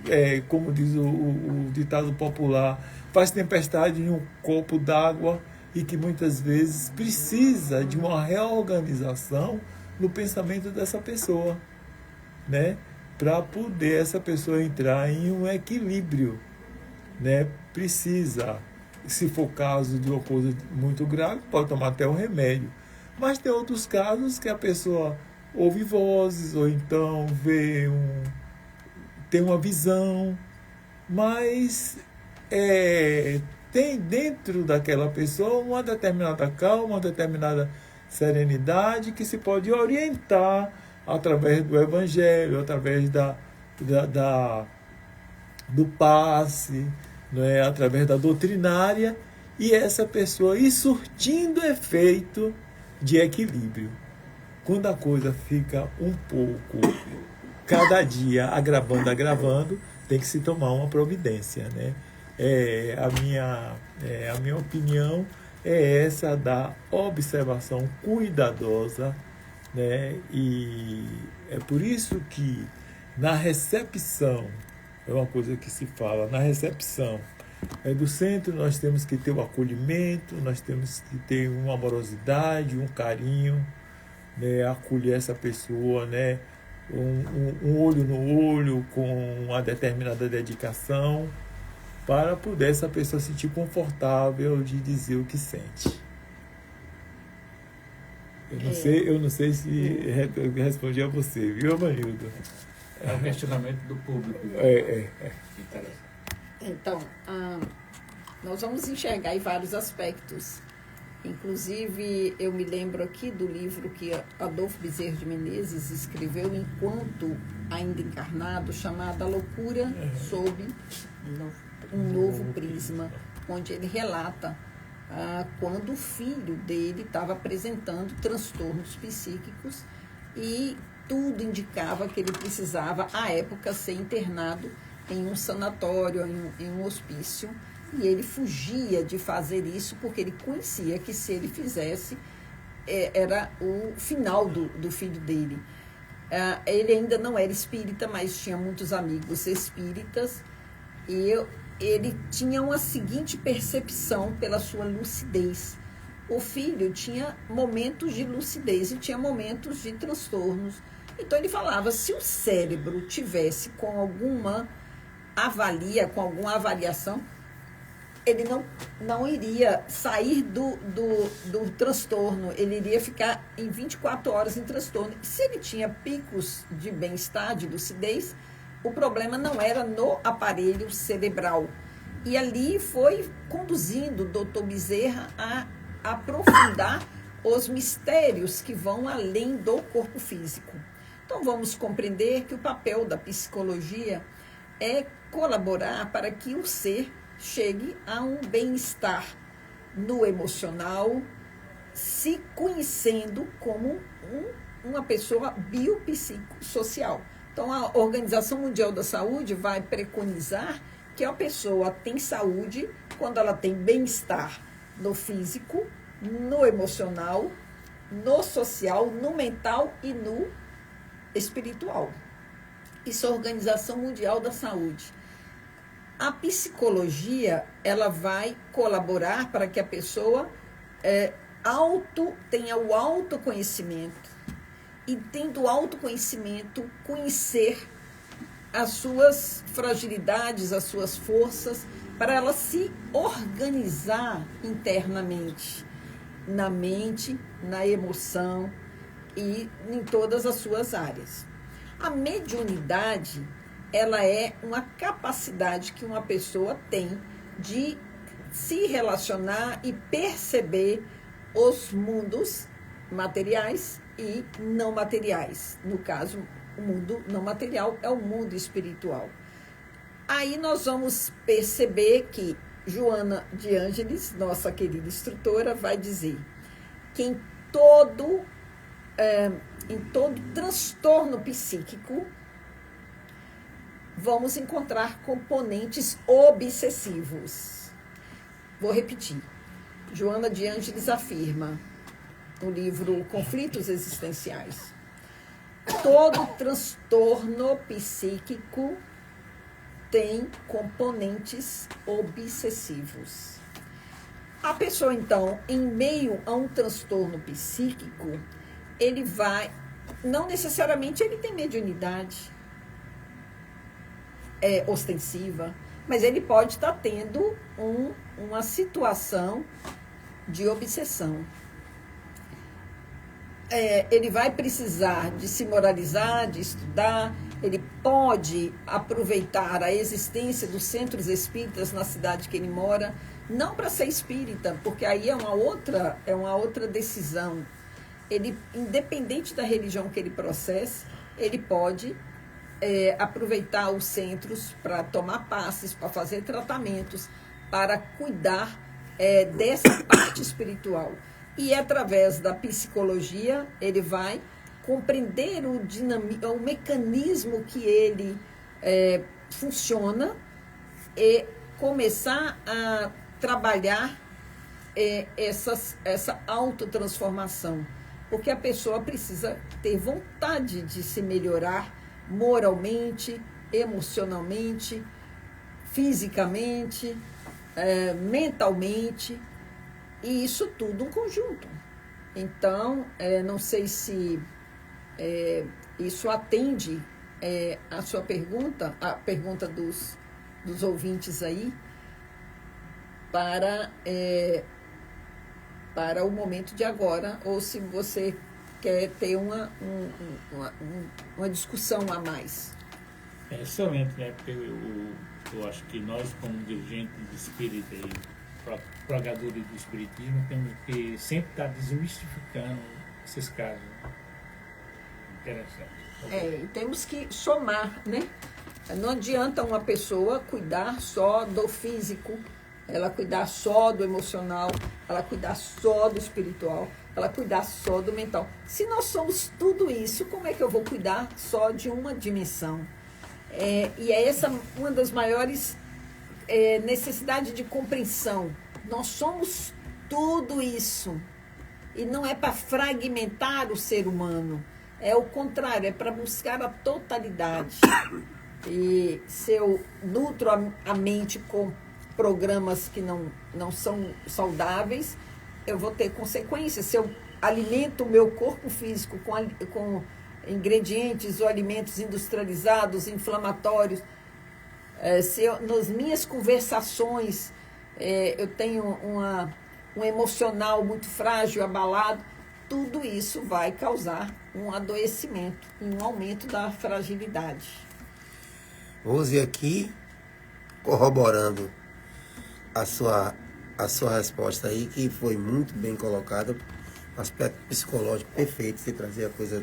como diz o ditado popular, faz tempestade em um copo d'água e que muitas vezes precisa de uma reorganização no pensamento dessa pessoa, né? Para poder essa pessoa entrar em um equilíbrio, né? Precisa, se for caso de uma coisa muito grave, pode tomar até um remédio. Mas tem outros casos que a pessoa ouve vozes, ou então tem uma visão, mas tem dentro daquela pessoa uma determinada calma, uma determinada serenidade que se pode orientar através do evangelho, através do passe, né, através da doutrinária, e essa pessoa ir surtindo efeito de equilíbrio. Quando a coisa fica um pouco, cada dia agravando, tem que se tomar uma providência, né? A minha opinião é essa da observação cuidadosa, né? E é por isso que na recepção, é uma coisa que se fala, na recepção do centro nós temos que ter o acolhimento, nós temos que ter uma amorosidade, um carinho, né? Acolher essa pessoa, né? Um olho no olho, com uma determinada dedicação, para poder essa pessoa se sentir confortável de dizer o que sente. Eu não sei se respondi a você, viu, Manildo? É o questionamento do público. Então, nós vamos enxergar aí vários aspectos. Inclusive, eu me lembro aqui do livro que Adolfo Bezerra de Menezes escreveu enquanto ainda encarnado, chamado A Loucura sob um Novo Prisma, onde ele relata quando o filho dele estava apresentando transtornos psíquicos e tudo indicava que ele precisava, à época, ser internado em um sanatório, em um hospício, e ele fugia de fazer isso porque ele conhecia que se ele fizesse, era o final do filho dele. Ele ainda não era espírita, mas tinha muitos amigos espíritas, e ele tinha uma seguinte percepção pela sua lucidez. O filho tinha momentos de lucidez e tinha momentos de transtornos. Então ele falava, se o cérebro tivesse com alguma avaliação, ele não iria sair do transtorno, ele iria ficar em 24 horas em transtorno. E se ele tinha picos de bem-estar, de lucidez, o problema não era no aparelho cerebral. E ali foi conduzindo o doutor Bezerra a aprofundar os mistérios que vão além do corpo físico. Então, vamos compreender que o papel da psicologia é colaborar para que o ser chegue a um bem-estar no emocional, se conhecendo como uma pessoa biopsicossocial. Então, a Organização Mundial da Saúde vai preconizar que a pessoa tem saúde quando ela tem bem-estar no físico, no emocional, no social, no mental e no espiritual. Isso é a Organização Mundial da Saúde. a psicologia, ela vai colaborar para que a pessoa tenha o autoconhecimento e, tendo autoconhecimento, conhecer as suas fragilidades, as suas forças, para ela se organizar internamente, na mente, na emoção e em todas as suas áreas. A mediunidade, ela é uma capacidade que uma pessoa tem de se relacionar e perceber os mundos materiais e não materiais. No caso, o mundo não material é o mundo espiritual. Aí nós vamos perceber que Joana de Ângeles, nossa querida instrutora, vai dizer que em todo transtorno psíquico vamos encontrar componentes obsessivos. Vou repetir. Joana de Ângeles afirma no livro Conflitos Existenciais: todo transtorno psíquico tem componentes obsessivos. A pessoa, então, em meio a um transtorno psíquico, ele vai, não necessariamente ele tem mediunidade ostensiva, mas ele pode estar tendo uma situação de obsessão. Ele vai precisar de se moralizar, de estudar. Ele pode aproveitar a existência dos centros espíritas na cidade que ele mora, não para ser espírita, porque aí é uma outra decisão. Ele, independente da religião que ele processe, ele pode aproveitar os centros para tomar passes, para fazer tratamentos, para cuidar dessa parte espiritual. E através da psicologia, ele vai compreender o mecanismo que ele funciona e começar a trabalhar essa autotransformação. Porque a pessoa precisa ter vontade de se melhorar moralmente, emocionalmente, fisicamente, mentalmente, e isso tudo um conjunto. Então, não sei se isso atende a sua pergunta, a pergunta dos ouvintes aí, para o momento de agora, ou se você quer ter uma discussão a mais. É excelente, né? Porque eu acho que nós, como dirigentes espírita e propagadores do espiritismo, temos que sempre estar desmistificando esses casos. Interessante. E temos que somar, né? Não adianta uma pessoa cuidar só do físico, ela cuidar só do emocional, ela cuidar só do espiritual, ela cuidar só do mental. Se nós somos tudo isso, como é que eu vou cuidar só de uma dimensão? E é essa uma das maiores necessidades de compreensão. Nós somos tudo isso. E não é para fragmentar o ser humano. É o contrário, é para buscar a totalidade. E se eu nutro a mente com programas que não são saudáveis, eu vou ter consequências. Se eu alimento o meu corpo físico com ingredientes ou alimentos industrializados, inflamatórios, se nas minhas conversações eu tenho um emocional muito frágil, abalado, tudo isso vai causar um adoecimento e um aumento da fragilidade. Rose, aqui, corroborando a sua resposta aí, que foi muito bem colocada, um aspecto psicológico perfeito, você trazer a coisa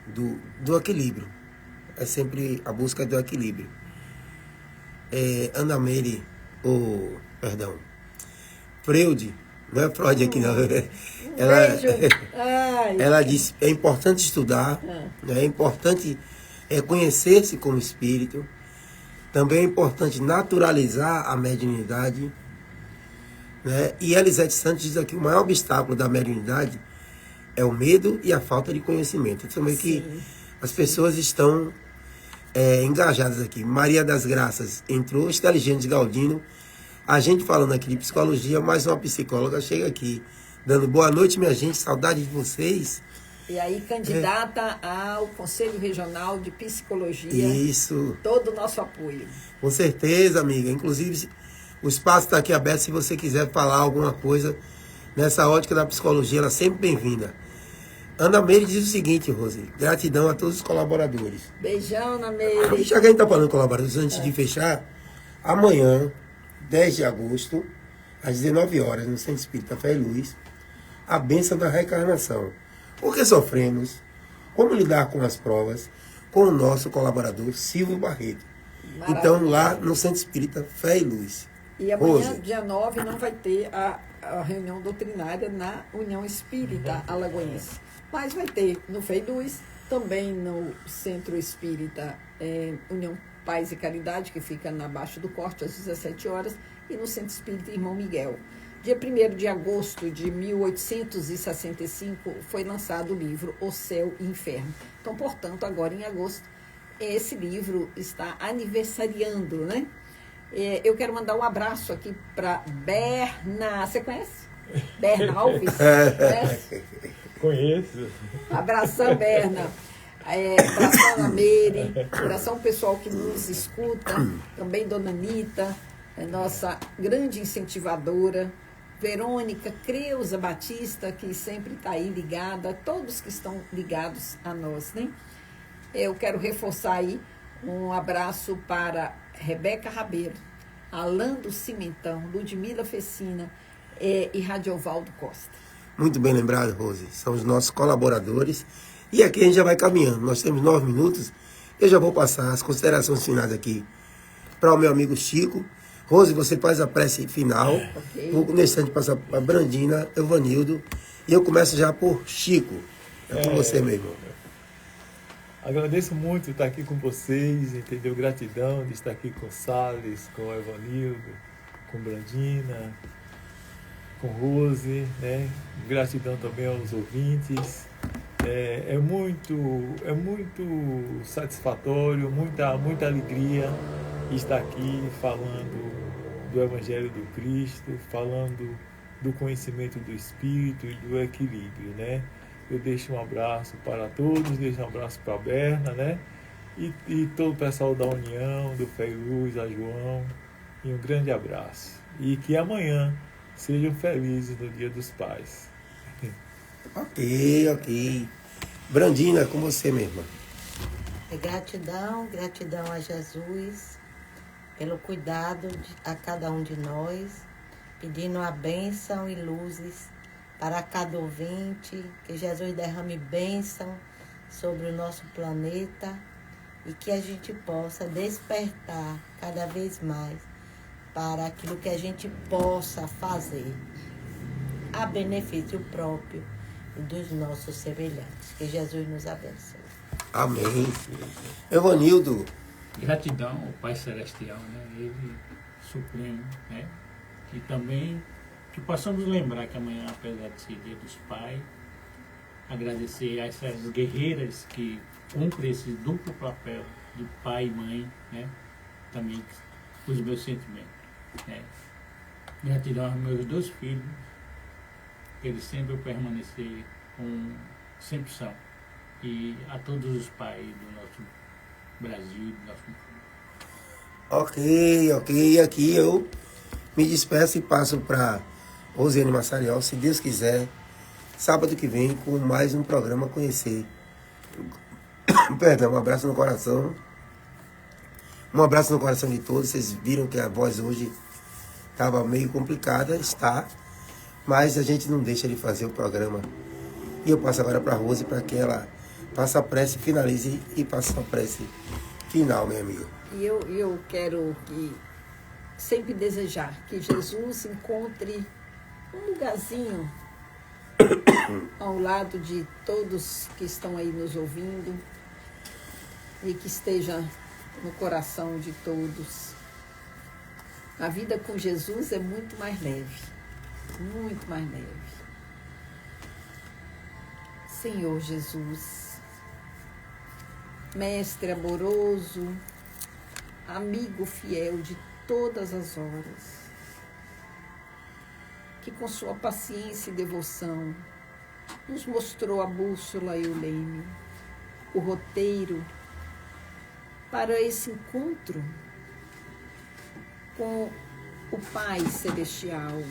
do equilíbrio. É sempre a busca do equilíbrio. Ana Meire, Freud, não é Freud aqui não, ela disse, é importante estudar, é importante conhecer-se como espírito, também é importante naturalizar a mediunidade, né? E Elisete Santos diz aqui, o maior obstáculo da mediunidade é o medo e a falta de conhecimento. Então, meio que as pessoas estão engajadas aqui. Maria das Graças entrou, Inteligente Galdino. A gente falando aqui de psicologia, mais uma psicóloga chega aqui, dando boa noite, minha gente, saudade de vocês. E aí, candidata ao Conselho Regional de Psicologia. Isso. Todo o nosso apoio. Com certeza, amiga. Inclusive, o espaço está aqui aberto se você quiser falar alguma coisa nessa ótica da psicologia, ela é sempre bem-vinda. Ana Meire diz o seguinte, Rose, gratidão a todos os colaboradores. Beijão, Ana Meire. Já que a gente está falando de colaboradores, antes de fechar, amanhã, 10 de agosto, às 19 horas, no Centro Espírita Fé e Luz, a bênção da reencarnação. Por que sofremos? Como lidar com as provas? Com o nosso colaborador, Silvio Barreto. Então, lá no Centro Espírita Fé e Luz. E amanhã, Rose. dia 9, não vai ter a reunião doutrinária na União Espírita Alagoense. Mas vai ter no Fé e Luz, também no Centro Espírita União Paz e Caridade, que fica na Baixo do Corte, às 17 horas, e no Centro Espírita Irmão Miguel. Dia 1º de agosto de 1865 foi lançado o livro O Céu e Inferno. Então, portanto, agora em agosto, esse livro está aniversariando, né? Eu quero mandar um abraço aqui para Berna. Você conhece? Berna Alves? Conhece? Conheço. Abração, Berna. Abração, Ana Meire. Abração, pessoal que nos escuta. Também Dona Anitta, nossa grande incentivadora. Verônica, Creuza Batista, que sempre está aí ligada. Todos que estão ligados a nós, né? Eu quero reforçar aí um abraço para Rebeca Rabeiro, Alain do Cimentão, Ludmila Fecina e Radiovaldo Costa. Muito bem lembrado, Rose. São os nossos colaboradores. E aqui a gente já vai caminhando. Nós temos 9 minutos. Eu já vou passar as considerações finais aqui para o meu amigo Chico. Rose, você faz a prece final. Okay. Vou, nesse instante, passar para a Brandina, Evanildo. E eu começo já por Chico. É com você, meu irmão. Agradeço muito estar aqui com vocês, entendeu? Gratidão de estar aqui com o Salles, com o Evanildo, com Brandina, com Rose, né? Gratidão também aos ouvintes. É muito satisfatório, muita alegria estar aqui falando do Evangelho do Cristo, falando do conhecimento do Espírito e do equilíbrio, né? Eu deixo um abraço para todos, deixo um abraço para a Berna, né? E todo o pessoal da União, do Fé e Luz, a João, e um grande abraço. E que amanhã sejam felizes no Dia dos Pais. Ok. Brandina, com você mesma. Gratidão a Jesus pelo cuidado a cada um de nós, pedindo a bênção e luzes para cada ouvinte, que Jesus derrame bênção sobre o nosso planeta e que a gente possa despertar cada vez mais para aquilo que a gente possa fazer a benefício próprio e dos nossos semelhantes. Que Jesus nos abençoe. Amém. Evanildo. Gratidão ao Pai Celestial, né? Ele supremo, né? E também que possamos lembrar que amanhã, apesar de ser Dia dos Pais, agradecer a essas guerreiras que cumprem esse duplo papel de pai e mãe, né? Também os meus sentimentos, né? Gratidão aos meus 2 filhos, que eles sempre permanecer com sempre são. E a todos os pais do nosso Brasil, do nosso mundo. Ok. E aqui eu me despeço e passo para Rosiane Massarial, se Deus quiser, sábado que vem, com mais um programa Conhecer. Perdão, um abraço no coração. Um abraço no coração de todos. Vocês viram que a voz hoje estava meio complicada, está, mas a gente não deixa de fazer o programa. E eu passo agora para a Rose para que ela faça a prece, finalize e passe a prece final, minha amiga. E eu quero sempre desejar que Jesus encontre um lugarzinho ao lado de todos que estão aí nos ouvindo e que esteja no coração de todos. A vida com Jesus é muito mais leve, muito mais leve. Senhor Jesus, Mestre amoroso, amigo fiel de todas as horas, que com sua paciência e devoção nos mostrou a bússola e o leme, o roteiro para esse encontro com o Pai Celestial,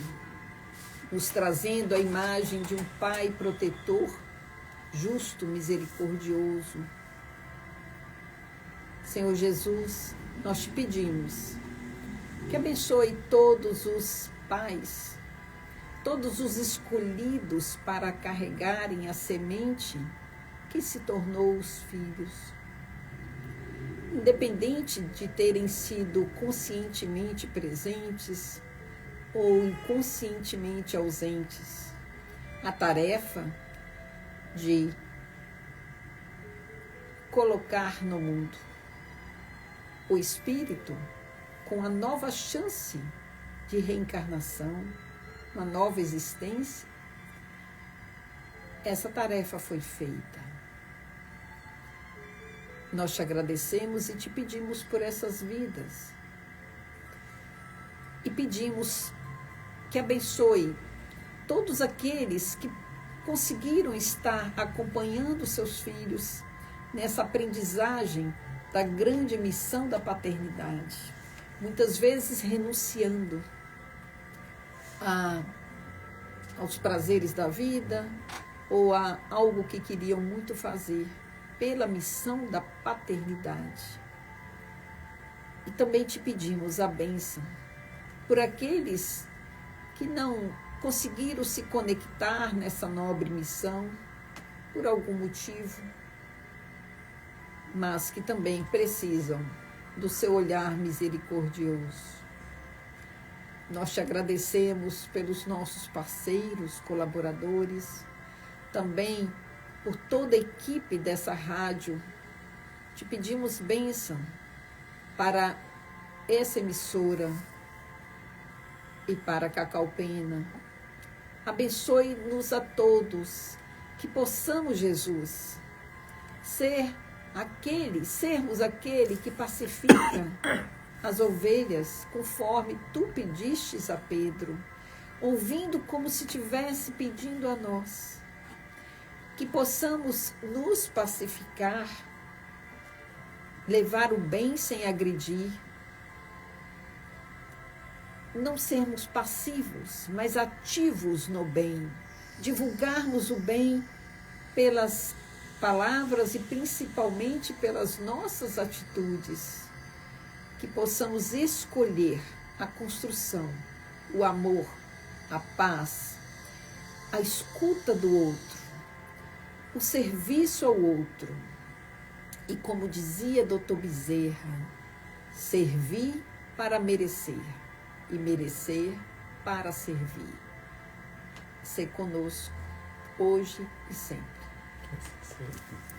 nos trazendo a imagem de um Pai protetor, justo, misericordioso. Senhor Jesus, nós te pedimos que abençoe todos os pais, todos os escolhidos para carregarem a semente que se tornou os filhos. Independente de terem sido conscientemente presentes ou inconscientemente ausentes, a tarefa de colocar no mundo o espírito com a nova chance de reencarnação, uma nova existência, essa tarefa foi feita. Nós te agradecemos e te pedimos por essas vidas. E pedimos que abençoe todos aqueles que conseguiram estar acompanhando seus filhos nessa aprendizagem da grande missão da paternidade, muitas vezes renunciando aos prazeres da vida ou a algo que queriam muito fazer pela missão da paternidade. E também te pedimos a bênção por aqueles que não conseguiram se conectar nessa nobre missão por algum motivo, mas que também precisam do seu olhar misericordioso. Nós te agradecemos pelos nossos parceiros, colaboradores, também por toda a equipe dessa rádio. Te pedimos bênção para essa emissora e para Cacau Pena. Abençoe-nos a todos, que possamos, Jesus, sermos aquele que pacifica as ovelhas, conforme tu pedistes a Pedro, ouvindo como se estivesse pedindo a nós. Que possamos nos pacificar, levar o bem sem agredir, não sermos passivos, mas ativos no bem, divulgarmos o bem pelas palavras e principalmente pelas nossas atitudes, que possamos escolher a construção, o amor, a paz, a escuta do outro, o serviço ao outro. E como dizia Dr. Bezerra, servir para merecer e merecer para servir. Ser conosco, hoje e sempre. Sim.